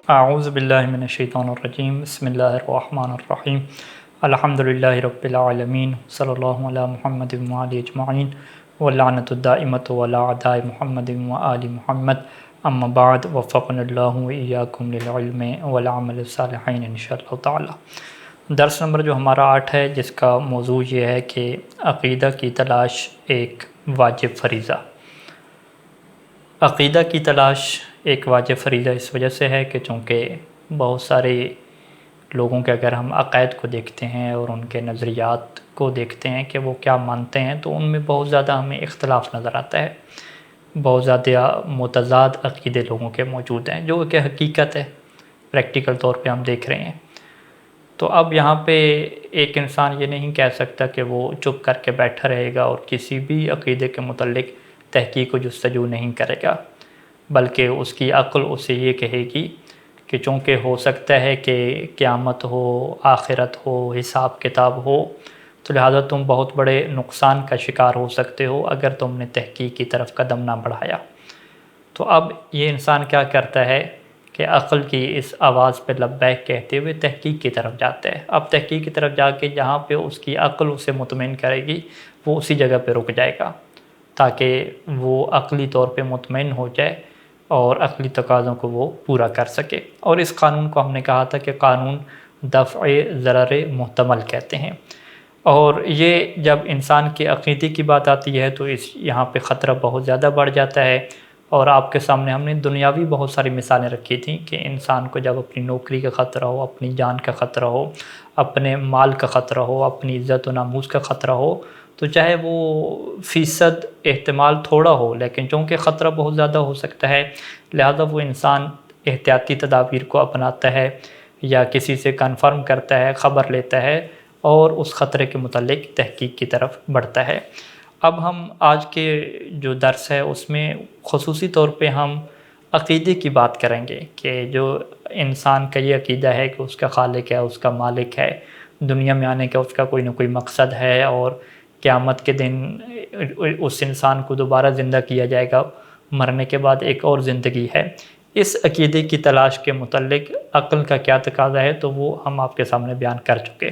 اعوذ باللہ من الشیطان الرجیم بسم اللہ الرحمن الرحیم الحمدللہ رب العالمین صلی اللہ علی محمد وآلہ اجمعین واللعنۃ الدائمۃ علی اعداء محمد وآل محمد اما بعد وفقنا اللہ وإیاکم للعلم والعمل الصالحین انشاءاللہ تعالی۔ درس نمبر جو ہمارا 8 ہے، جس کا موضوع یہ ہے کہ عقیدہ کی تلاش ایک واجب فریضہ۔ عقیدہ کی تلاش ایک واجب فریضہ اس وجہ سے ہے کہ چونکہ بہت سارے لوگوں کے اگر ہم عقائد کو دیکھتے ہیں اور ان کے نظریات کو دیکھتے ہیں کہ وہ کیا مانتے ہیں، تو ان میں بہت زیادہ ہمیں اختلاف نظر آتا ہے۔ بہت زیادہ متضاد عقیدے لوگوں کے موجود ہیں، جو کہ حقیقت ہے، پریکٹیکل طور پہ ہم دیکھ رہے ہیں۔ تو اب یہاں پہ ایک انسان یہ نہیں کہہ سکتا کہ وہ چپ کر کے بیٹھا رہے گا اور کسی بھی عقیدے کے متعلق تحقیق و جستجو نہیں کرے گا، بلکہ اس کی عقل اسے یہ کہے گی کہ چونکہ ہو سکتا ہے کہ قیامت ہو، آخرت ہو، حساب کتاب ہو، تو لہٰذا تم بہت بڑے نقصان کا شکار ہو سکتے ہو اگر تم نے تحقیق کی طرف قدم نہ بڑھایا۔ تو اب یہ انسان کیا کرتا ہے کہ عقل کی اس آواز پہ لبیک کہتے ہوئے تحقیق کی طرف جاتا ہے۔ اب تحقیق کی طرف جا کے جہاں پہ اس کی عقل اسے مطمئن کرے گی، وہ اسی جگہ پہ رک جائے گا تاکہ وہ عقلی طور پہ مطمئن ہو جائے اور عقلی تقاضوں کو وہ پورا کر سکے۔ اور اس قانون کو ہم نے کہا تھا کہ قانون دفع ضرر محتمل کہتے ہیں۔ اور یہ جب انسان کے عقیدے کی بات آتی ہے تو یہاں پہ خطرہ بہت زیادہ بڑھ جاتا ہے۔ اور آپ کے سامنے ہم نے دنیاوی بہت ساری مثالیں رکھی تھیں کہ انسان کو جب اپنی نوکری کا خطرہ ہو، اپنی جان کا خطرہ ہو، اپنے مال کا خطرہ ہو، اپنی عزت و ناموس کا خطرہ ہو، تو چاہے وہ فیصد احتمال تھوڑا ہو، لیکن چونکہ خطرہ بہت زیادہ ہو سکتا ہے، لہذا وہ انسان احتیاطی تدابیر کو اپناتا ہے یا کسی سے کنفرم کرتا ہے، خبر لیتا ہے اور اس خطرے کے متعلق تحقیق کی طرف بڑھتا ہے۔ اب ہم آج کے جو درس ہے اس میں خصوصی طور پہ ہم عقیدے کی بات کریں گے کہ جو انسان کا یہ عقیدہ ہے کہ اس کا خالق ہے، اس کا مالک ہے، دنیا میں آنے کا اس کا کوئی نہ کوئی مقصد ہے اور قیامت کے دن اس انسان کو دوبارہ زندہ کیا جائے گا، مرنے کے بعد ایک اور زندگی ہے۔ اس عقیدے کی تلاش کے متعلق عقل کا کیا تقاضا ہے تو وہ ہم آپ کے سامنے بیان کر چکے۔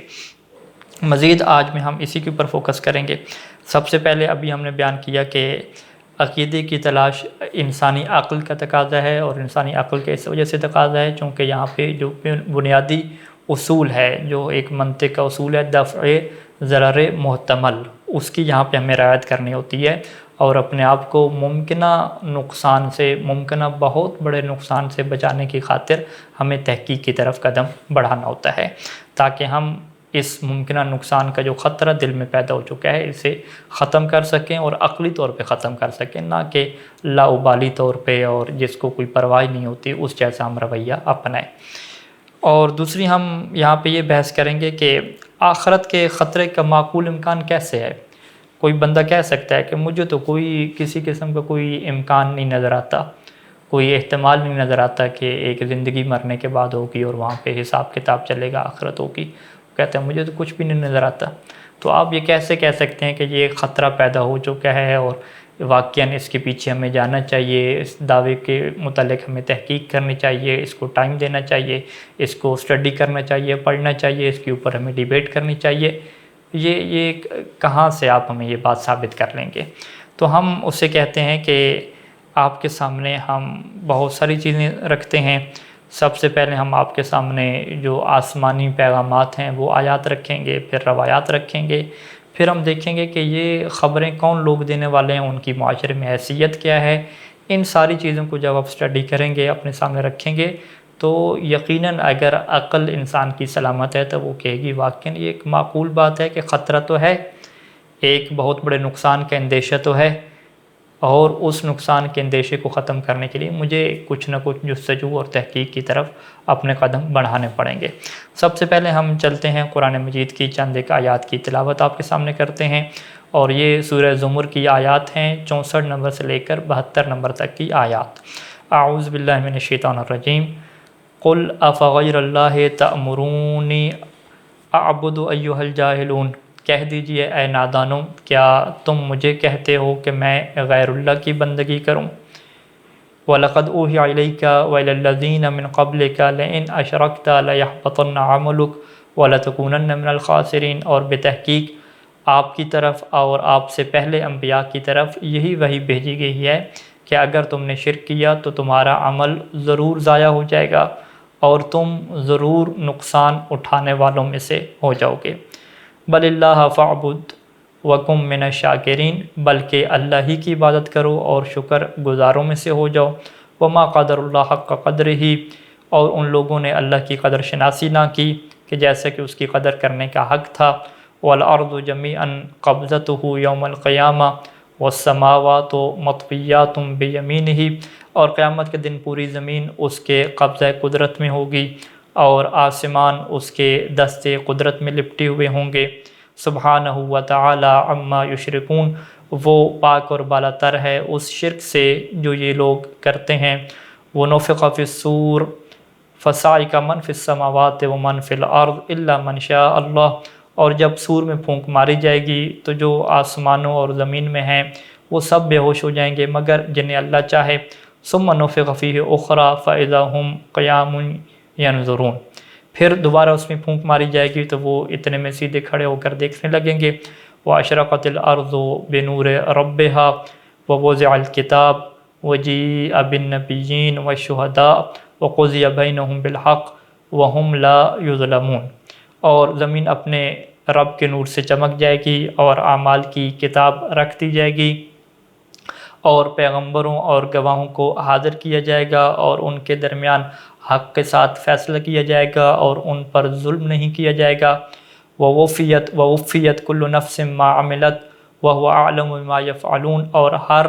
مزید آج میں ہم اسی کے اوپر فوکس کریں گے۔ سب سے پہلے ابھی ہم نے بیان کیا کہ عقیدے کی تلاش انسانی عقل کا تقاضا ہے، اور انسانی عقل کے اس وجہ سے تقاضا ہے چونکہ یہاں پہ جو بنیادی اصول ہے، جو ایک منطق کا اصول ہے دفع ضرر محتمل، اس کی یہاں پہ ہمیں رعایت کرنی ہوتی ہے اور اپنے آپ کو ممکنہ نقصان سے، ممکنہ بہت بڑے نقصان سے بچانے کی خاطر ہمیں تحقیق کی طرف قدم بڑھانا ہوتا ہے تاکہ ہم اس ممکنہ نقصان کا جو خطرہ دل میں پیدا ہو چکا ہے اسے ختم کر سکیں اور عقلی طور پہ ختم کر سکیں، نہ کہ لاابالی طور پہ اور جس کو کوئی پرواہ نہیں ہوتی اس جیسا ہم رویہ اپنائیں۔ اور دوسری ہم یہاں پہ یہ بحث کریں گے کہ آخرت کے خطرے کا معقول امکان کیسے ہے۔ کوئی بندہ کہہ سکتا ہے کہ مجھے تو کوئی کسی قسم کا کوئی امکان نہیں نظر آتا، کوئی احتمال نہیں نظر آتا کہ ایک زندگی مرنے کے بعد ہوگی اور وہاں پہ حساب کتاب چلے گا، آخرت ہوگی۔ کہتے ہیں مجھے تو کچھ بھی نہیں نظر آتا۔ تو آپ یہ کیسے کہہ سکتے ہیں کہ یہ خطرہ پیدا ہو چکا ہے اور واقعاً اس کے پیچھے ہمیں جانا چاہیے، اس دعوے کے متعلق ہمیں تحقیق کرنی چاہیے، اس کو ٹائم دینا چاہیے، اس کو اسٹڈی کرنا چاہیے، پڑھنا چاہیے، اس کے اوپر ہمیں ڈیبیٹ کرنی چاہیے، یہ کہاں سے آپ ہمیں یہ بات ثابت کر لیں گے؟ تو ہم اسے کہتے ہیں کہ آپ کے سامنے ہم بہت ساری چیزیں رکھتے ہیں۔ سب سے پہلے ہم آپ کے سامنے جو آسمانی پیغامات ہیں وہ آیات رکھیں گے، پھر روایات رکھیں گے، پھر ہم دیکھیں گے کہ یہ خبریں کون لوگ دینے والے ہیں، ان کی معاشرے میں حیثیت کیا ہے۔ ان ساری چیزوں کو جب آپ اسٹڈی کریں گے، اپنے سامنے رکھیں گے، تو یقیناً اگر عقل انسان کی سلامت ہے تو وہ کہے گی واقعاً یہ ایک معقول بات ہے کہ خطرہ تو ہے، ایک بہت بڑے نقصان کا اندیشہ تو ہے، اور اس نقصان کے اندیشے کو ختم کرنے کے لیے مجھے کچھ نہ کچھ جستجو اور تحقیق کی طرف اپنے قدم بڑھانے پڑیں گے۔ سب سے پہلے ہم چلتے ہیں قرآن مجید کی چند ایک آیات کی تلاوت آپ کے سامنے کرتے ہیں، اور یہ سورہ زمر کی آیات ہیں، 64 نمبر سے لے کر 72 نمبر تک کی آیات۔ اعوذ باللہ من الشیطان الرجیم قل افغیر اللہ تأمرونی اعبد ایھا الجاہلون، کہہ دیجئے اے نادانوں، کیا تم مجھے کہتے ہو کہ میں غیر اللہ کی بندگی کروں؟ وَلَقَدْ أُوحِيَ إِلَيْكَ وَإِلَى الَّذِينَ مِنْ قَبْلِكَ لَئِنْ أَشْرَكْتَ لَيَحْبَطَنَّ عَمَلُكَ وَلَتَكُونَنَّ مِنَ الْخَاسِرِينَ، اور بتحقیق آپ کی طرف اور آپ سے پہلے انبیاء کی طرف یہی وحی بھیجی گئی ہے کہ اگر تم نے شرک کیا تو تمہارا عمل ضرور ضائع ہو جائے گا اور تم ضرور نقصان اٹھانے والوں میں سے ہو جاؤ گے۔ بل اللہ فاعبد وکم من الشاکرین، بلکہ اللہ ہی کی عبادت کرو اور شکر گزاروں میں سے ہو جاؤ۔ وما قدر اللہ حق قدر ہی، اور ان لوگوں نے اللہ کی قدر شناسی نہ کی کہ جیسے کہ اس کی قدر کرنے کا حق تھا۔ والارض جمیعا قبضتہ یوم القیامہ والسماوات مطویات بیمینہ، اور قیامت کے دن پوری زمین اس کے قبضہ قدرت میں ہوگی اور آسمان اس کے دست قدرت میں لپٹے ہوئے ہوں گے۔ سبحانہ و تعالی عما یشرکون، وہ پاک اور بالا تر ہے اس شرک سے جو یہ لوگ کرتے ہیں۔ ونفخ فی الصور فصعق من فی السماوات ومن فی الارض الا من شاء اللہ، اور جب سور میں پھونک ماری جائے گی تو جو آسمانوں اور زمین میں ہیں وہ سب بے ہوش ہو جائیں گے مگر جنہیں اللہ چاہے۔ ثم نفخ فیہ اخری فاذا هم قیام ینظرون، پھر دوبارہ اس میں پھونک ماری جائے گی تو وہ اتنے میں سیدھے کھڑے ہو کر دیکھنے لگیں گے۔ واشرقت الارض بنور ربها ووضع الکتاب وجیء بالنبیین والشہداء وقضی بینہم بالحق وہم لا یظلمون، اور زمین اپنے رب کے نور سے چمک جائے گی اور اعمال کی کتاب رکھ دی جائے گی اور پیغمبروں اور گواہوں کو حاضر کیا جائے گا اور ان کے درمیان حق کے ساتھ فیصلہ کیا جائے گا اور ان پر ظلم نہیں کیا جائے گا۔ ووفیت کل نفس ما عملت وهو اعلم بما يفعلون، اور ہر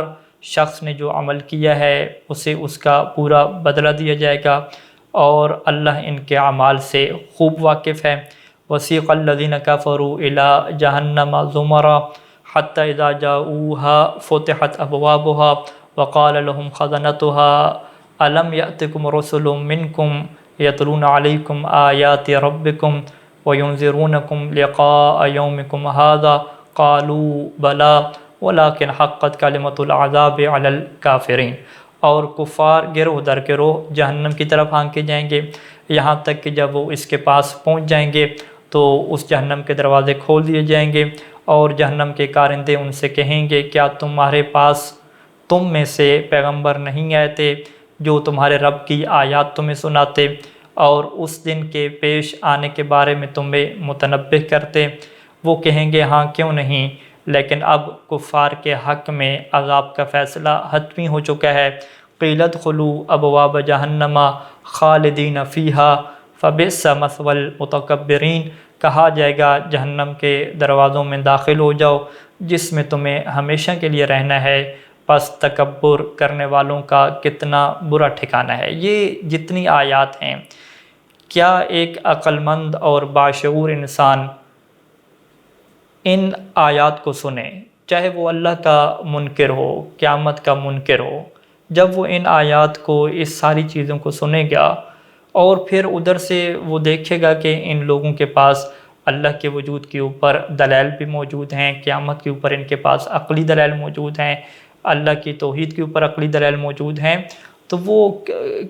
شخص نے جو عمل کیا ہے اسے اس کا پورا بدلہ دیا جائے گا اور اللہ ان کے اعمال سے خوب واقف ہے۔ وسیق الذین کفروا الی جہنم زمرا حتی اذا جاؤوها فتحت ابوابها وقال لهم خزنتها الم یأتکم رسل منکم یتلون علیکم آیات ربکم وینذرونکم لقاء یومکم هذا قالوا بلی ولکن حقت کلمۃ العذاب علی الکافرین، اور کفار گروہ در گروہ جہنم کی طرف ہانکے جائیں گے یہاں تک کہ جب وہ اس کے پاس پہنچ جائیں گے تو اس جہنم کے دروازے کھول دیے جائیں گے اور جہنم کے کارندے ان سے کہیں گے کیا تمہارے پاس تم میں سے پیغمبر نہیں آئے تھے جو تمہارے رب کی آیات تمہیں سناتے اور اس دن کے پیش آنے کے بارے میں تمہیں متنبہ کرتے؟ وہ کہیں گے ہاں کیوں نہیں، لیکن اب کفار کے حق میں عذاب کا فیصلہ حتمی ہو چکا ہے۔ قیل ادخلوا ابواب جہنم خالدین فیہا فبئس مثوی المتکبرین، کہا جائے گا جہنم کے دروازوں میں داخل ہو جاؤ جس میں تمہیں ہمیشہ کے لیے رہنا ہے، پس تکبر کرنے والوں کا کتنا برا ٹھکانہ ہے۔ یہ جتنی آیات ہیں، کیا ایک عقل مند اور باشعور انسان ان آیات کو سنے، چاہے وہ اللہ کا منکر ہو، قیامت کا منکر ہو، جب وہ ان آیات کو اس ساری چیزوں کو سنے گا اور پھر ادھر سے وہ دیکھے گا کہ ان لوگوں کے پاس اللہ کے وجود کے اوپر دلائل بھی موجود ہیں، قیامت کے اوپر ان کے پاس عقلی دلائل موجود ہیں، اللہ کی توحید کے اوپر عقلی دلائل موجود ہیں، تو وہ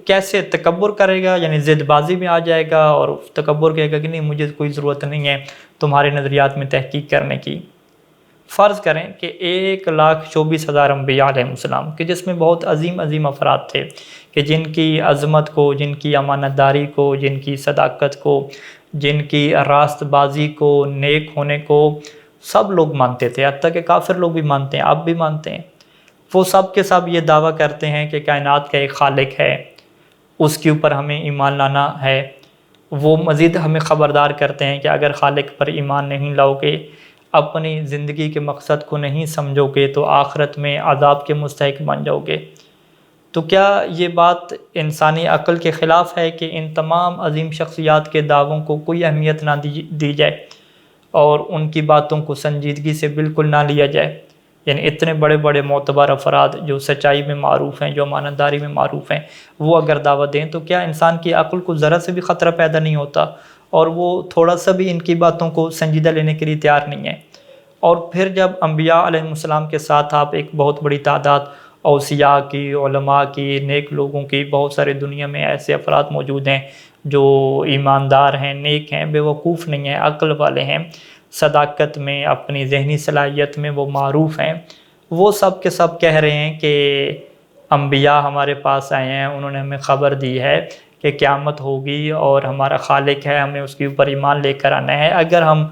کیسے تکبر کرے گا، یعنی ضد بازی میں آ جائے گا اور تکبر کہے گا کہ نہیں مجھے کوئی ضرورت نہیں ہے تمہارے نظریات میں تحقیق کرنے کی۔ فرض کریں کہ 1,24,000 انبیاء علیہ السلام کہ جس میں بہت عظیم عظیم افراد تھے کہ جن کی عظمت کو، جن کی امانت داری کو، جن کی صداقت کو، جن کی راست بازی کو، نیک ہونے کو سب لوگ مانتے تھے، حتیٰ کہ کافر لوگ بھی مانتے ہیں، آپ بھی مانتے ہیں۔ وہ سب کے سب یہ دعویٰ کرتے ہیں کہ کائنات کا ایک خالق ہے، اس کے اوپر ہمیں ایمان لانا ہے۔ وہ مزید ہمیں خبردار کرتے ہیں کہ اگر خالق پر ایمان نہیں لاؤ گے، اپنی زندگی کے مقصد کو نہیں سمجھو گے تو آخرت میں عذاب کے مستحق بن جاؤ گے۔ تو کیا یہ بات انسانی عقل کے خلاف ہے کہ ان تمام عظیم شخصیات کے دعووں کو کوئی اہمیت نہ دی جائے اور ان کی باتوں کو سنجیدگی سے بالکل نہ لیا جائے؟ یعنی اتنے بڑے بڑے معتبر افراد جو سچائی میں معروف ہیں، جو امانت داری میں معروف ہیں، وہ اگر دعوت دیں تو کیا انسان کی عقل کو ذرا سے بھی خطرہ پیدا نہیں ہوتا اور وہ تھوڑا سا بھی ان کی باتوں کو سنجیدہ لینے کے لیے تیار نہیں ہے؟ اور پھر جب انبیاء علیہ السلام کے ساتھ آپ ایک بہت بڑی تعداد اوصیاء کی، علماء کی، نیک لوگوں کی، بہت سارے دنیا میں ایسے افراد موجود ہیں جو ایماندار ہیں، نیک ہیں، بیوقوف نہیں ہیں، عقل والے ہیں، صداقت میں، اپنی ذہنی صلاحیت میں وہ معروف ہیں. وہ سب کے سب کہہ رہے ہیں کہ انبیاء ہمارے پاس آئے ہیں، انہوں نے ہمیں خبر دی ہے کہ قیامت ہوگی اور ہمارا خالق ہے، ہمیں اس کے اوپر ایمان لے کر آنا ہے. اگر ہم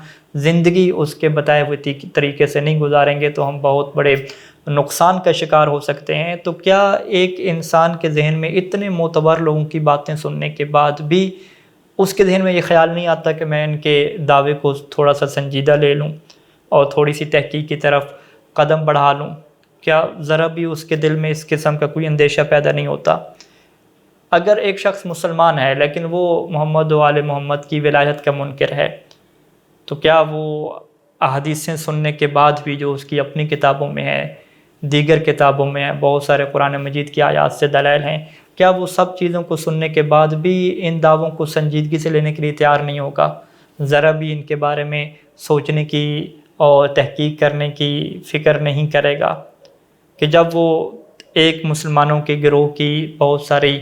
زندگی اس کے بتائے ہوئے طریقے سے نہیں گزاریں گے تو ہم بہت بڑے نقصان کا شکار ہو سکتے ہیں. تو کیا ایک انسان کے ذہن میں اتنے معتبر لوگوں کی باتیں سننے کے بعد بھی اس کے ذہن میں یہ خیال نہیں آتا کہ میں ان کے دعوے کو تھوڑا سا سنجیدہ لے لوں اور تھوڑی سی تحقیق کی طرف قدم بڑھا لوں؟ کیا ذرا بھی اس کے دل میں اس قسم کا کوئی اندیشہ پیدا نہیں ہوتا؟ اگر ایک شخص مسلمان ہے لیکن وہ محمد و آل محمد کی ولایت کا منکر ہے، تو کیا وہ احادیثیں سننے کے بعد بھی جو اس کی اپنی کتابوں میں ہے، دیگر کتابوں میں ہے، بہت سارے قرآن مجید کی آیات سے دلائل ہیں، کیا وہ سب چیزوں کو سننے کے بعد بھی ان دعووں کو سنجیدگی سے لینے کے لیے تیار نہیں ہوگا؟ ذرا بھی ان کے بارے میں سوچنے کی اور تحقیق کرنے کی فکر نہیں کرے گا؟ کہ جب وہ ایک مسلمانوں کے گروہ کی بہت ساری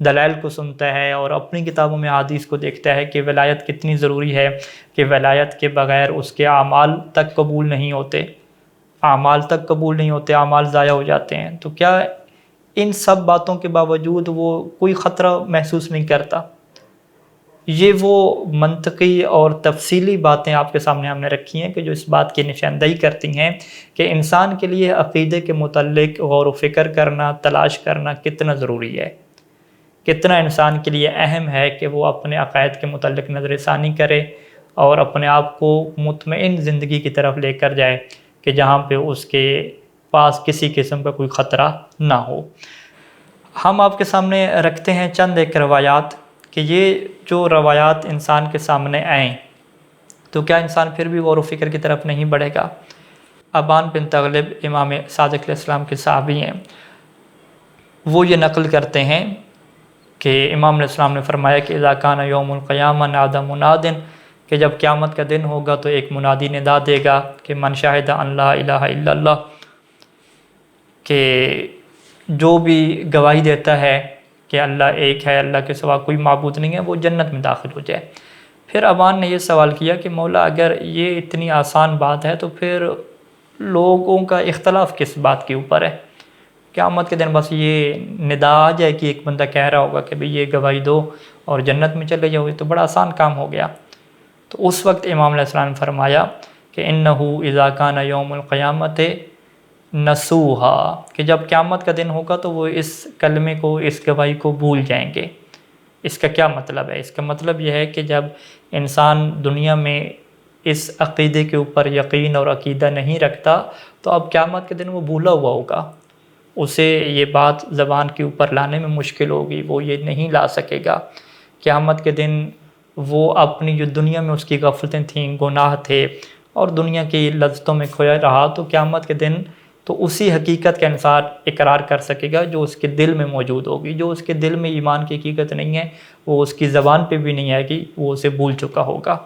دلائل کو سنتا ہے اور اپنی کتابوں میں حدیث کو دیکھتا ہے کہ ولایت کتنی ضروری ہے، کہ ولایت کے بغیر اس کے اعمال تک قبول نہیں ہوتے، اعمال ضائع ہو جاتے ہیں، تو کیا ان سب باتوں کے باوجود وہ کوئی خطرہ محسوس نہیں کرتا؟ یہ وہ منطقی اور تفصیلی باتیں آپ کے سامنے ہم نے رکھی ہیں کہ جو اس بات کی نشاندہی کرتی ہیں کہ انسان کے لیے عقیدے کے متعلق غور و فکر کرنا، تلاش کرنا کتنا ضروری ہے، کتنا انسان کے لیے اہم ہے کہ وہ اپنے عقائد کے متعلق نظر ثانی کرے اور اپنے آپ کو مطمئن زندگی کی طرف لے کر جائے کہ جہاں پہ اس کے پاس کسی قسم کا کوئی خطرہ نہ ہو. ہم آپ کے سامنے رکھتے ہیں چند ایک روایات کہ یہ جو روایات انسان کے سامنے آئیں تو کیا انسان پھر بھی غور و فکر کی طرف نہیں بڑھے گا؟ ابان بن تغلب امام صادق علیہ السلام کے صحابی ہیں، وہ یہ نقل کرتے ہیں کہ امام علیہ السلام نے فرمایا کہ اذا کان یوم القیامہ نادى مناد، کہ جب قیامت کا دن ہوگا تو ایک منادی ندا دے گا کہ من شاہد ان لا الہ الا اللہ، کہ جو بھی گواہی دیتا ہے کہ اللہ ایک ہے، اللہ کے سوا کوئی معبود نہیں ہے، وہ جنت میں داخل ہو جائے. پھر ابان نے یہ سوال کیا کہ مولا اگر یہ اتنی آسان بات ہے تو پھر لوگوں کا اختلاف کس بات کے اوپر ہے؟ قیامت کے دن بس یہ ندا آ جائے کہ ایک بندہ کہہ رہا ہوگا کہ بھئی یہ گواہی دو اور جنت میں چلے جاؤ، تو بڑا آسان کام ہو گیا. تو اس وقت امام علیہ السلام نے فرمایا کہ انہو اذا کان یوم القیامت نسوہا، کہ جب قیامت کا دن ہوگا تو وہ اس کلمے کو، اس گواہی کو بھول جائیں گے. اس کا کیا مطلب ہے؟ اس کا مطلب یہ ہے کہ جب انسان دنیا میں اس عقیدے کے اوپر یقین اور عقیدہ نہیں رکھتا تو اب قیامت کے دن وہ بھولا ہوا ہوگا، اسے یہ بات زبان کے اوپر لانے میں مشکل ہوگی، وہ یہ نہیں لا سکے گا. قیامت کے دن وہ اپنی جو دنیا میں اس کی غفلتیں تھیں، گناہ تھے اور دنیا کی لذتوں میں کھویا رہا، تو قیامت کے دن تو اسی حقیقت کا انسان اقرار کر سکے گا جو اس کے دل میں موجود ہوگی. جو اس کے دل میں ایمان کی حقیقت نہیں ہے وہ اس کی زبان پہ بھی نہیں آئے گی، وہ اسے بھول چکا ہوگا.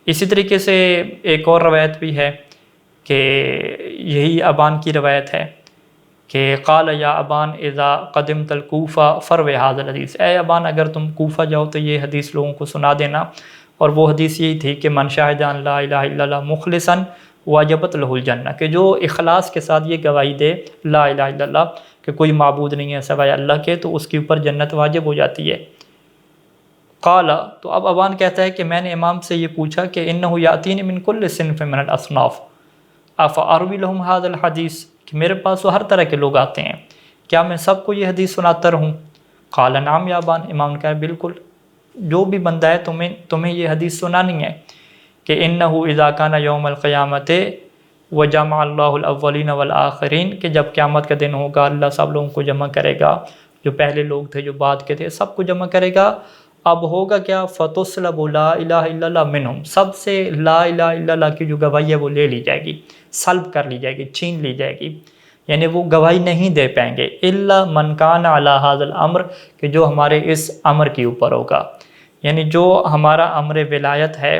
اسی طریقے سے ایک اور روایت بھی ہے کہ یہی ابان کی روایت ہے کہ قال یا ابان اذا قدمت الکوفہ فروِ ھذا الحدیث، اے ابان اگر تم کوفہ جاؤ تو یہ حدیث لوگوں کو سنا دینا. اور وہ حدیث یہی تھی کہ من شاہد ان لا الہ الا اللہ مخلصا واجبت لہ الجنہ، کہ جو اخلاص کے ساتھ یہ گواہی دے لا الہ الا اللہ کہ کوئی معبود نہیں ہے سوائے اللہ کے، تو اس کے اوپر جنت واجب ہو جاتی ہے. قال، تو اب ابان کہتا ہے کہ میں نے امام سے یہ پوچھا کہ انہ یاتین من کل صنف من الاصناف افاروی لہم ھذا الحدیث، کہ میرے پاس تو ہر طرح کے لوگ آتے ہیں، کیا میں سب کو یہ حدیث سناتا رہوں؟ قال نعم یا ابان، امام نے کہا بالکل، جو بھی بندہ ہے تمہیں یہ حدیث سنانی ہے کہ انہ اذا کان یوم القیامت وجمع اللہ الاولین والآخرین، کہ جب قیامت کا دن ہوگا اللہ سب لوگوں کو جمع کرے گا، جو پہلے لوگ تھے جو بعد کے تھے سب کو جمع کرے گا. اب ہوگا کیا؟ فَتُسْلَبُ لَا إِلَٰهَ إِلَّا اللَّهُ مِنْهُمْ، سب سے لا الہ الا اللہ کی جو گواہی ہے وہ لے لی جائے گی، سلب کر لی جائے گی، چھین لی جائے گی، یعنی وہ گواہی نہیں دے پائیں گے. إِلَّا مَنْ كَانَ عَلَىٰ هَذَا الْأَمْرِ، کہ جو ہمارے اس امر کے اوپر ہوگا، یعنی جو ہمارا امر ولایت ہے،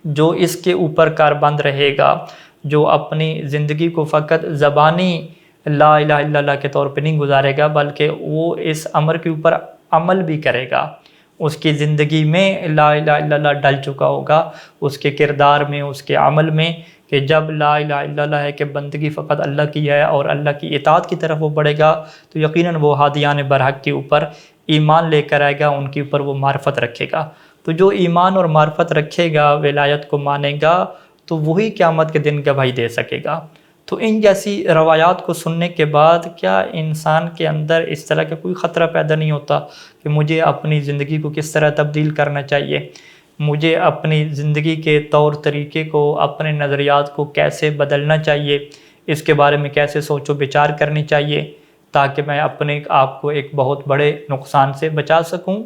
جو اس کے اوپر کاربند رہے گا، جو اپنی زندگی کو فقط زبانی لا الہ الا اللہ کے طور پہ نہیں گزارے گا، بلکہ وہ اس امر کے اوپر عمل بھی کرے گا، اس کی زندگی میں لا الہ الا اللہ ڈل چکا ہوگا، اس کے کردار میں، اس کے عمل میں، کہ جب لا الہ الا اللہ ہے کہ بندگی فقط اللہ کی ہے اور اللہ کی اطاعت کی طرف وہ بڑھے گا، تو یقیناً وہ ہادیان برحق کے اوپر ایمان لے کر آئے گا، ان کے اوپر وہ معرفت رکھے گا۔ تو جو ایمان اور معرفت رکھے گا، ولایت کو مانے گا، تو وہی قیامت کے دن گواہی دے سکے گا۔ تو ان جیسی روایات کو سننے کے بعد کیا انسان کے اندر اس طرح کا کوئی خطرہ پیدا نہیں ہوتا کہ مجھے اپنی زندگی کو کس طرح تبدیل کرنا چاہیے، مجھے اپنی زندگی کے طور طریقے کو، اپنے نظریات کو کیسے بدلنا چاہیے، اس کے بارے میں کیسے سوچ و بچار کرنی چاہیے تاکہ میں اپنے آپ کو ایک بہت بڑے نقصان سے بچا سکوں؟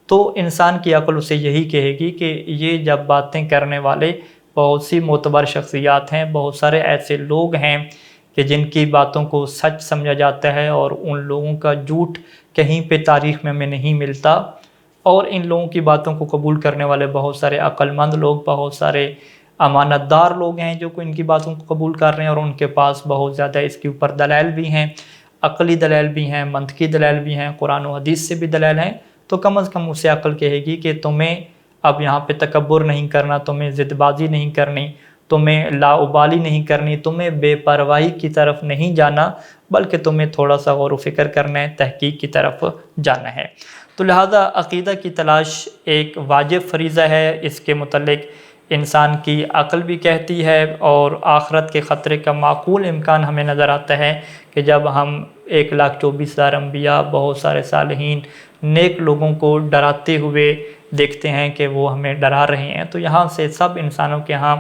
تو انسان کی عقل اسے یہی کہے گی کہ یہ جب باتیں کرنے والے بہت سی معتبر شخصیات ہیں، بہت سارے ایسے لوگ ہیں کہ جن کی باتوں کو سچ سمجھا جاتا ہے اور ان لوگوں کا جھوٹ کہیں پہ تاریخ میں ہمیں نہیں ملتا، اور ان لوگوں کی باتوں کو قبول کرنے والے بہت سارے عقل مند لوگ، بہت سارے امانت دار لوگ ہیں جو کہ ان کی باتوں کو قبول کر رہے ہیں، اور ان کے پاس بہت زیادہ اس کے اوپر دلائل بھی ہیں، عقلی دلائل بھی ہیں، منطقی دلائل بھی ہیں، قرآن و حدیث سے بھی دلائل ہیں۔ تو کم از کم اسے عقل کہے گی کہ تمہیں اب یہاں پہ تکبر نہیں کرنا، تمہیں ضد بازی نہیں کرنی، تمہیں لاابالی نہیں کرنی، تمہیں بے پرواہی کی طرف نہیں جانا، بلکہ تمہیں تھوڑا سا غور و فکر کرنا ہے، تحقیق کی طرف جانا ہے۔ تو لہذا عقیدہ کی تلاش ایک واجب فریضہ ہے، اس کے متعلق انسان کی عقل بھی کہتی ہے، اور آخرت کے خطرے کا معقول امکان ہمیں نظر آتا ہے کہ جب ہم 1,24,000 انبیاء، بہت سارے صالحین، نیک لوگوں کو ڈراتے ہوئے دیکھتے ہیں کہ وہ ہمیں ڈرا رہے ہیں، تو یہاں سے سب انسانوں کے ہاں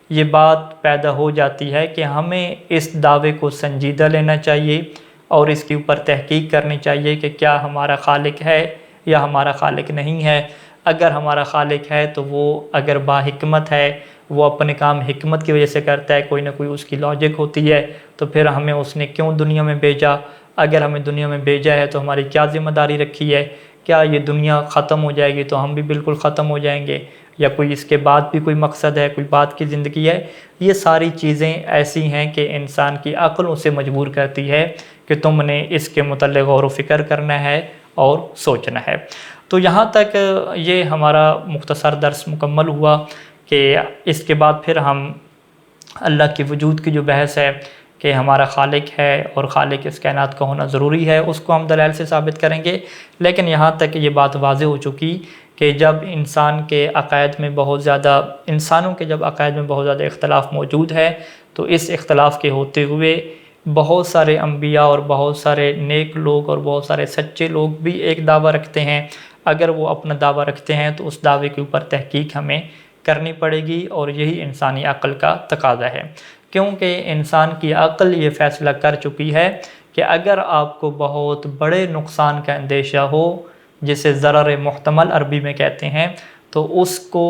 یہ بات پیدا ہو جاتی ہے کہ ہمیں اس دعوے کو سنجیدہ لینا چاہیے اور اس کے اوپر تحقیق کرنی چاہیے کہ کیا ہمارا خالق ہے یا ہمارا خالق نہیں ہے۔ اگر ہمارا خالق ہے تو وہ اگر با حکمت ہے، وہ اپنے کام حکمت کی وجہ سے کرتا ہے، کوئی نہ کوئی اس کی لاجک ہوتی ہے، تو پھر ہمیں اس نے کیوں دنیا میں بھیجا؟ اگر ہمیں دنیا میں بھیجا ہے تو ہماری کیا ذمہ داری رکھی ہے؟ کیا یہ دنیا ختم ہو جائے گی تو ہم بھی بالکل ختم ہو جائیں گے، یا کوئی اس کے بعد بھی کوئی مقصد ہے، کوئی بعد کی زندگی ہے؟ یہ ساری چیزیں ایسی ہیں کہ انسان کی عقل اسے مجبور کرتی ہے کہ تم نے اس کے متعلق غور و فکر کرنا ہے اور سوچنا ہے۔ تو یہاں تک یہ ہمارا مختصر درس مکمل ہوا کہ اس کے بعد پھر ہم اللہ کے وجود کی جو بحث ہے کہ ہمارا خالق ہے اور خالق اس کائنات کا ہونا ضروری ہے، اس کو ہم دلائل سے ثابت کریں گے۔ لیکن یہاں تک یہ بات واضح ہو چکی کہ جب انسان کے عقائد میں بہت زیادہ، انسانوں کے جب عقائد میں بہت زیادہ اختلاف موجود ہے، تو اس اختلاف کے ہوتے ہوئے بہت سارے انبیاء اور بہت سارے نیک لوگ اور بہت سارے سچے لوگ بھی ایک دعویٰ رکھتے ہیں۔ اگر وہ اپنا دعویٰ رکھتے ہیں تو اس دعوے کے اوپر تحقیق ہمیں کرنی پڑے گی، اور یہی انسانی عقل کا تقاضا ہے، کیونکہ انسان کی عقل یہ فیصلہ کر چکی ہے کہ اگر آپ کو بہت بڑے نقصان کا اندیشہ ہو، جسے ضرر محتمل عربی میں کہتے ہیں، تو اس کو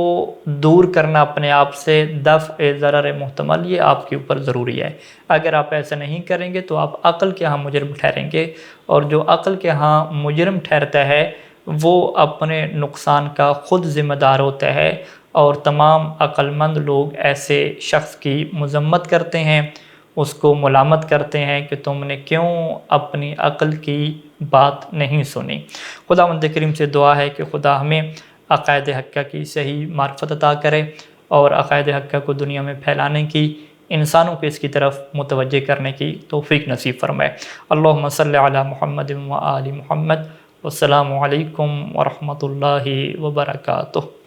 دور کرنا اپنے آپ سے، دفع ضرر محتمل، یہ آپ کے اوپر ضروری ہے۔ اگر آپ ایسا نہیں کریں گے تو آپ عقل کے ہاں مجرم ٹھہریں گے، اور جو عقل کے ہاں مجرم ٹھہرتا ہے وہ اپنے نقصان کا خود ذمہ دار ہوتا ہے، اور تمام عقل مند لوگ ایسے شخص کی مذمت کرتے ہیں، اس کو ملامت کرتے ہیں کہ تم نے کیوں اپنی عقل کی بات نہیں سنی۔ خداوند کریم سے دعا ہے کہ خدا ہمیں عقائد حقہ کی صحیح معرفت عطا کرے، اور عقائد حقہ کو دنیا میں پھیلانے کی، انسانوں کو اس کی طرف متوجہ کرنے کی توفیق نصیب فرمائے۔ اللہم صلی علی محمد و آل محمد، والسلام علیکم ورحمۃ اللہ وبرکاتہ۔